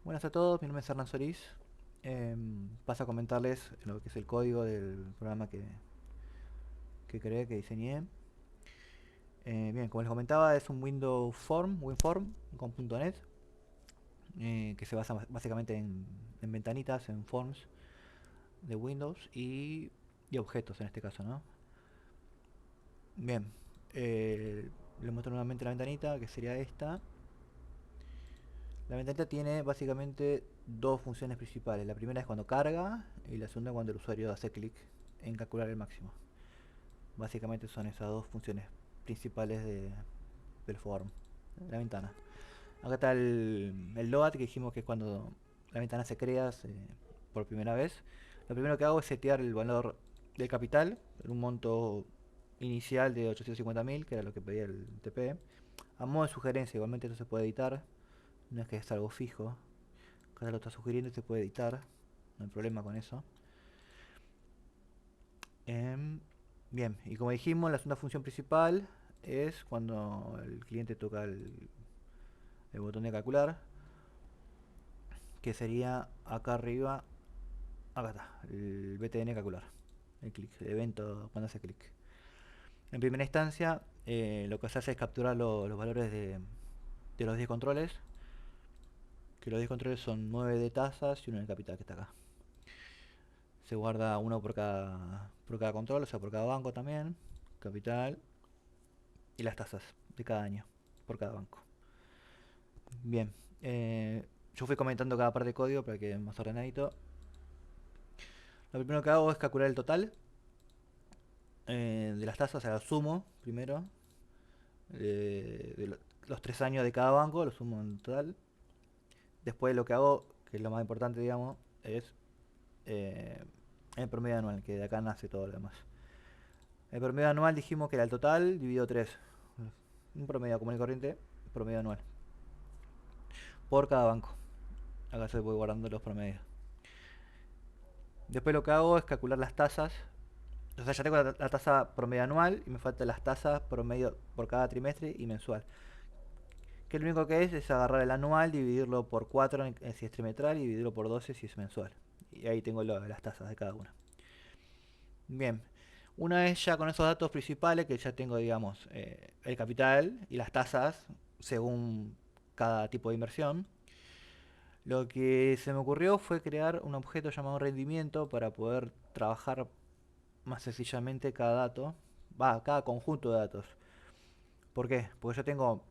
Buenas a todos, mi nombre es Hernán Solís. Paso a comentarles lo que es el código del programa que creé, que diseñé. Bien, como les comentaba, es un Windows Form, WinForm con .NET, que se basa básicamente en ventanitas, en forms de Windows y objetos en este caso, ¿no? Bien, les muestro nuevamente la ventanita, que sería esta. La ventanita tiene básicamente dos funciones principales. La primera es cuando carga y la segunda cuando el usuario hace clic en calcular el máximo. Básicamente son esas dos funciones principales del form, de la ventana. Acá está el load, que dijimos que es cuando la ventana se crea por primera vez. Lo primero que hago es setear el valor del capital en un monto inicial de 850.000, que era lo que pedía el TP. A modo de sugerencia, igualmente esto se puede editar, no es que es algo fijo. Acá lo está sugiriendo y se puede editar, no hay problema con eso. Em, Bien, y como dijimos, la segunda función principal es cuando el cliente toca el botón de calcular, que sería acá arriba, acá está, el BTN calcular, el clic, el evento cuando hace clic. En primera instancia, lo que se hace es capturar los valores de los 10 controles, que los 10 controles son 9 de tasas y uno de capital, que está acá. Se guarda uno por cada control, o sea, por cada banco también, capital, y las tasas de cada año, por cada banco. Bien, yo fui comentando cada parte de código para que más ordenadito. Lo primero que hago es calcular el total de las tasas, o sea, lo sumo primero, de los 3 años de cada banco, lo sumo en total. Después lo que hago, que es lo más importante, digamos, es eh, el promedio anual, que de acá nace todo lo demás. El promedio anual dijimos que era el total dividido 3. Un promedio común y corriente, promedio anual. Por cada banco. Acá se voy guardando los promedios. Después lo que hago es calcular las tasas. O sea, ya tengo la tasa promedio anual y me faltan las tasas promedio por cada trimestre y mensual. Que lo único que es agarrar el anual, dividirlo por 4 si es trimestral y dividirlo por 12 si es mensual. Y ahí tengo las tasas de cada una. Bien, una vez ya con esos datos principales, que ya tengo, digamos, el capital y las tasas según cada tipo de inversión, lo que se me ocurrió fue crear un objeto llamado rendimiento para poder trabajar más sencillamente cada dato, cada conjunto de datos. ¿Por qué? Porque yo tengo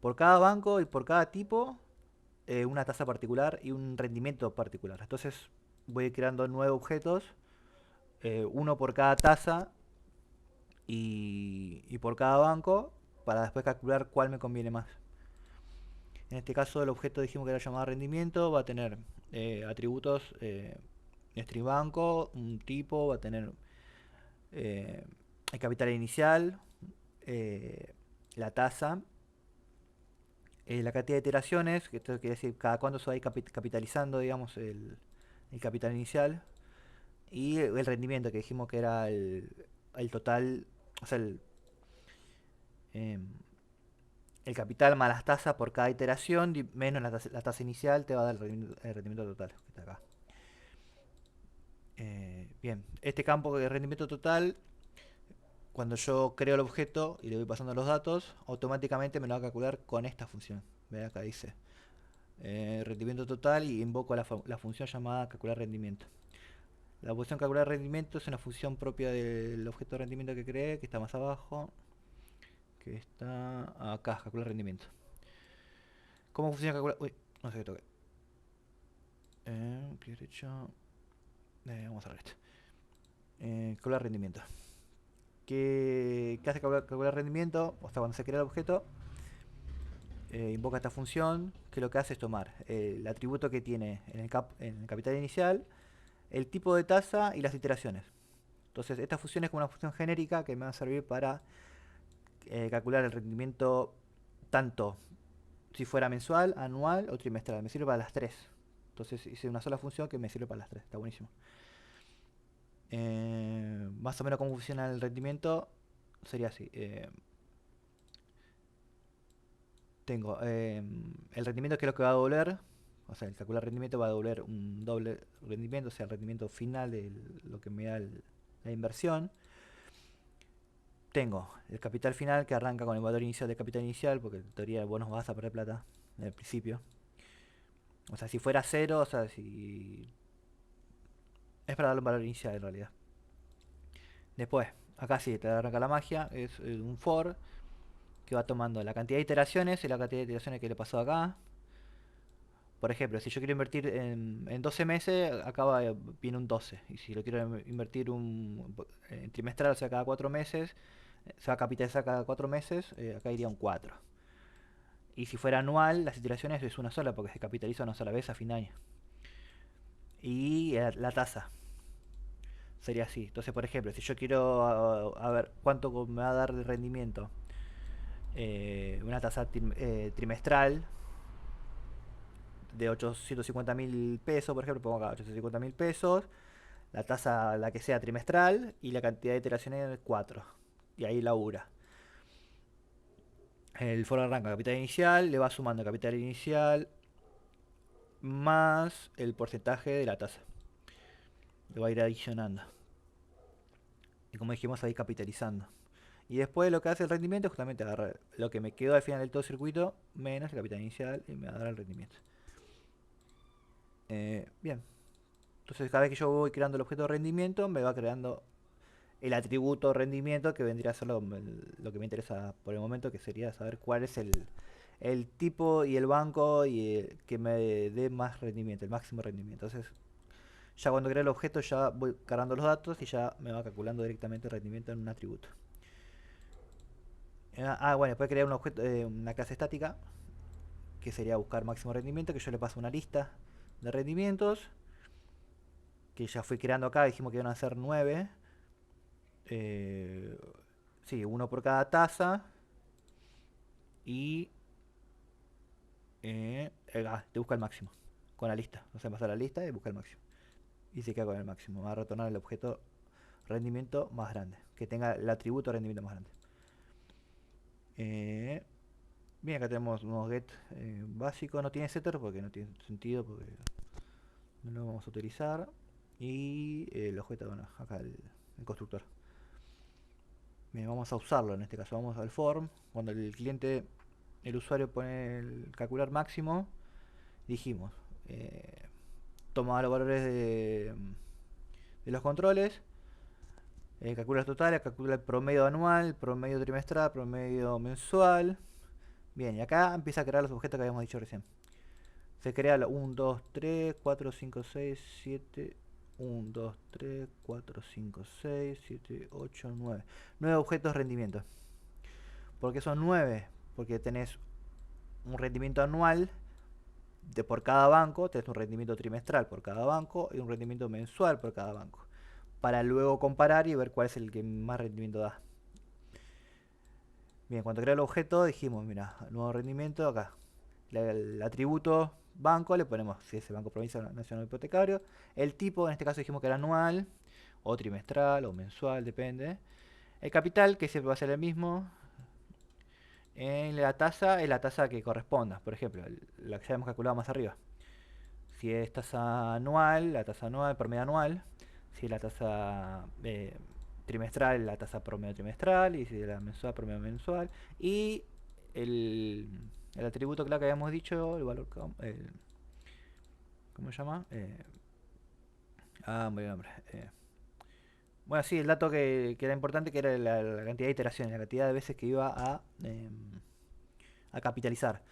por cada banco y por cada tipo una tasa particular y un rendimiento particular. Entonces voy a ir creando nuevos objetos, uno por cada tasa y por cada banco, para después calcular cuál me conviene más. En este caso el objeto dijimos que era llamado rendimiento, va a tener atributos string banco, un tipo, va a tener eh, el capital inicial, eh, la tasa, la cantidad de iteraciones, que esto quiere decir cada cuánto se va a ir capitalizando, digamos, el capital inicial, y el rendimiento, que dijimos que era el total, o sea, em, el capital más las tasas por cada iteración, menos la tasa inicial, te va a dar el rendimiento total, que está acá. Bien, este campo de rendimiento total, cuando yo creo el objeto y le voy pasando los datos, automáticamente me lo va a calcular con esta función. Ve acá dice rendimiento total y invoco la función llamada calcular rendimiento. La función calcular rendimiento es una función propia del objeto de rendimiento que creé, que está más abajo, que está acá, calcular rendimiento. ¿Cómo funciona calcular? Uy, no sé qué toqué. Clic derecho. Vamos a ver esto. Calcular rendimiento. ¿Qué hace calcular rendimiento? O sea, cuando se crea el objeto, invoca esta función que lo que hace es tomar el atributo que tiene en el capital inicial, el tipo de tasa y las iteraciones. Entonces, esta función es como una función genérica que me va a servir para calcular el rendimiento tanto si fuera mensual, anual o trimestral. Me sirve para las tres. Entonces hice una sola función que me sirve para las tres. Está buenísimo. Más o menos cómo funciona el rendimiento sería así. Tengo el rendimiento, que es lo que va a doler O sea, el calcular rendimiento va a devolver un doble rendimiento, o sea, el rendimiento final de lo que me da la inversión. Tengo el capital final que arranca con el valor inicial de capital inicial, porque en teoría vos no vas a perder plata en el principio. O sea, si fuera cero, o sea, si... Es para darle un valor inicial en realidad. Después, acá sí, te arranca la magia, es un for que va tomando la cantidad de iteraciones y la cantidad de iteraciones que le pasó acá. Por ejemplo, si yo quiero invertir en 12 meses, acá viene un 12. Y si lo quiero invertir en trimestral, o sea, cada 4 meses, se va a capitalizar cada 4 meses, acá iría un 4. Y si fuera anual, las iteraciones es una sola, porque se capitaliza una sola vez a fin de año. Y la tasa sería así. Entonces, por ejemplo, si yo quiero a ver cuánto me va a dar de rendimiento una tasa trimestral de 850.000 pesos, por ejemplo, pongo acá 850.000 pesos, la tasa la que sea trimestral y la cantidad de iteraciones es 4. Y ahí labura. El foro arranca capital inicial, le va sumando capital inicial más el porcentaje de la tasa. Le va a ir adicionando. Y como dijimos, ahí capitalizando. Y después lo que hace el rendimiento es justamente agarrar lo que me quedó al final del todo circuito menos el capital inicial y me va a dar el rendimiento. Bien. Entonces cada vez que yo voy creando el objeto de rendimiento me va creando el atributo rendimiento que vendría a ser lo que me interesa por el momento, que sería saber cuál es el tipo y el banco que me dé más rendimiento, el máximo rendimiento. Entonces ya cuando creo el objeto ya voy cargando los datos y ya me va calculando directamente el rendimiento en un atributo. Bueno, después crear un objeto, una clase estática, que sería buscar máximo rendimiento, que yo le paso una lista de rendimientos, que ya fui creando acá, dijimos que iban a ser 9. Eh, sí, uno por cada tasa. Y te busca el máximo con la lista. O sea, pasa la lista y busca el máximo. Y se queda con el máximo. Va a retornar el objeto rendimiento más grande. Que tenga el atributo rendimiento más grande. Eh, Bien, acá tenemos unos get básicos. No tiene setter porque no tiene sentido. Porque no lo vamos a utilizar. Y el objeto, bueno, acá el constructor. Bien, vamos a usarlo en este caso. Vamos al form. Cuando el cliente, el usuario pone el calcular máximo, dijimos, toma los valores de los controles, calcula los totales, calcula el promedio anual, promedio trimestral, promedio mensual. Bien, y acá empieza a crear los objetos que habíamos dicho recién. Se crea 1, 2, 3, 4, 5, 6, 7, 1, 2, 3, 4, 5, 6, 7, 8, 9. 9 objetos de rendimiento. ¿Por qué son 9? Porque tenés un rendimiento anual por cada banco, tenés un rendimiento trimestral por cada banco y un rendimiento mensual por cada banco, para luego comparar y ver cuál es el que más rendimiento da. Bien, cuando crea el objeto dijimos, mira, nuevo rendimiento acá. El atributo banco le ponemos si es el Banco Provincial Nacional Hipotecario. El tipo, en este caso dijimos que era anual, o trimestral, o mensual, depende. El capital, que siempre va a ser el mismo. En la tasa es la tasa que corresponda. Por ejemplo, la que ya hemos calculado más arriba. Si es tasa anual, la tasa anual, promedio anual. Si es la tasa trimestral, la tasa promedio trimestral. Y si es la mensual, promedio mensual. Y el, el atributo claro que habíamos dicho, el valor, ¿cómo se llama? Muy nombre. Bueno, sí, el dato que era importante, que era la cantidad de iteraciones, la cantidad de veces que iba a capitalizar.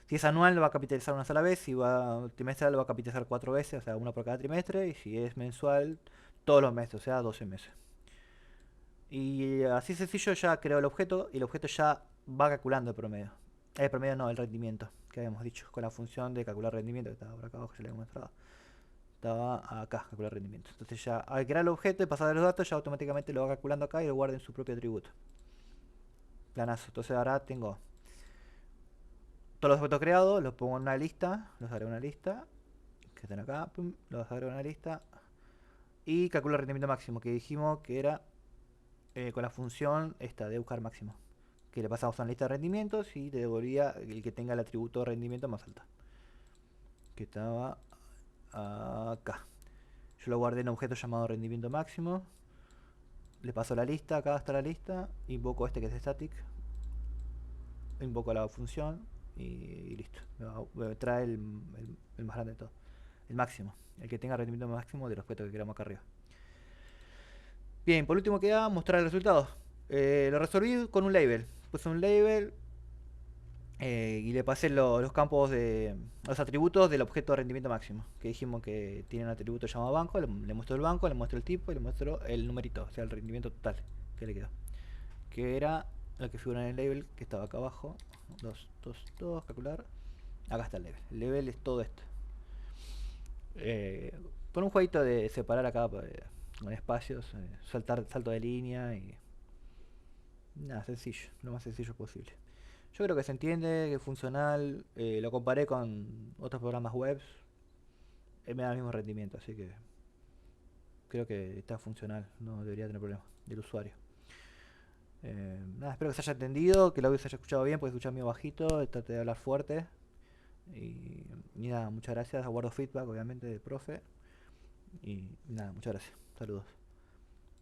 Si es anual lo va a capitalizar una sola vez, si va trimestral lo va a capitalizar 4 veces, o sea, una por cada trimestre, y si es mensual, todos los meses, o sea, 12 meses. Y así sencillo ya creo el objeto y el objeto ya va calculando el promedio. El promedio no, el rendimiento, que habíamos dicho, con la función de calcular rendimiento, que estaba por acá abajo, ya le habíamos mostrado. Estaba acá, calcular rendimiento. Entonces ya al crear el objeto y pasar los datos, ya automáticamente lo va calculando acá y lo guarda en su propio atributo. Planazo. Entonces ahora tengo todos los objetos creados, los pongo en una lista, los agrego en una lista, que están acá, pum, los agrego en una lista, y calculo el rendimiento máximo, que dijimos que era con la función esta de buscar máximo, que le pasamos a una lista de rendimientos y te devolvía el que tenga el atributo de rendimiento más alto, que estaba acá. Yo lo guardé en un objeto llamado rendimiento máximo. Le paso la lista, acá está la lista. Invoco este que es static. Invoco la función y listo. Me trae el más grande de todo. El máximo. El que tenga rendimiento máximo del objeto que queramos acá arriba. Bien, por último queda mostrar el resultado. Lo resolví con un label. Puse un label y le pasé los campos de los atributos del objeto de rendimiento máximo. Que dijimos que tiene un atributo llamado banco. Le muestro el banco, le muestro el tipo y le muestro el numerito, o sea, el rendimiento total que le quedó. Que era lo que figura en el label que estaba acá abajo. 2, 2, 2, calcular. Acá está el label. El label es todo esto. Por un jueguito de separar acá con espacios, salto de línea y nada, sencillo, lo más sencillo posible. Yo creo que se entiende, que es funcional. Lo comparé con otros programas web, me da el mismo rendimiento, así que creo que está funcional, no debería tener problema del usuario. Nada, espero que se haya entendido, que el audio se haya escuchado bien, porque escuchar medio bajito, traté de hablar fuerte. Y nada, muchas gracias, aguardo feedback obviamente del profe. Y nada, muchas gracias, saludos.